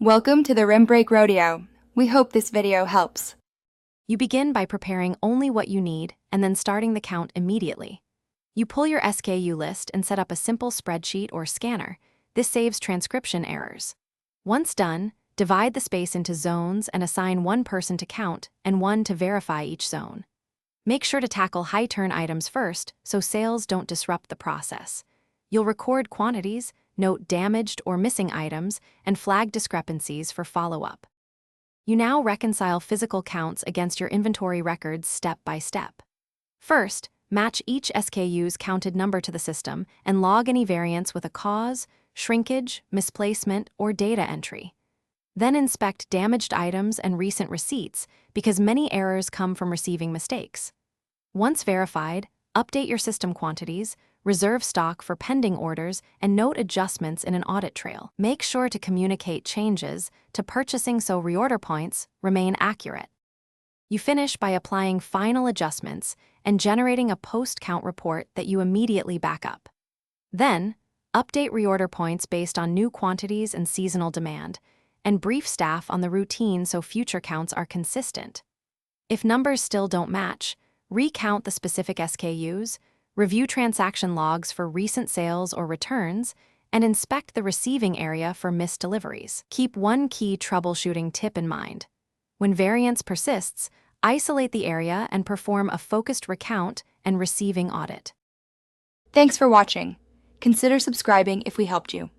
Welcome to the Rim Break Rodeo. We hope this video helps. You begin by preparing only what you need and then starting the count immediately. You pull your SKU list and set up a simple spreadsheet or scanner. This saves transcription errors. Once done, divide the space into zones and assign one person to count and one to verify each zone. Make sure to tackle high-turn items first so sales don't disrupt the process. You'll record quantities, note damaged or missing items, and flag discrepancies for follow-up. You now reconcile physical counts against your inventory records step by step. First, match each SKU's counted number to the system and log any variance with a cause, shrinkage, misplacement, or data entry. Then inspect damaged items and recent receipts because many errors come from receiving mistakes. Once verified, update your system quantities, reserve stock for pending orders, and note adjustments in an audit trail. Make sure to communicate changes to purchasing so reorder points remain accurate. You finish by applying final adjustments and generating a post-count report that you immediately back up. Then, update reorder points based on new quantities and seasonal demand, and brief staff on the routine so future counts are consistent. If numbers still don't match, recount the specific SKUs, review transaction logs for recent sales or returns, and inspect the receiving area for missed deliveries. Keep one key troubleshooting tip in mind. When variance persists, isolate the area and perform a focused recount and receiving audit. Thanks for watching. Consider subscribing if we helped you.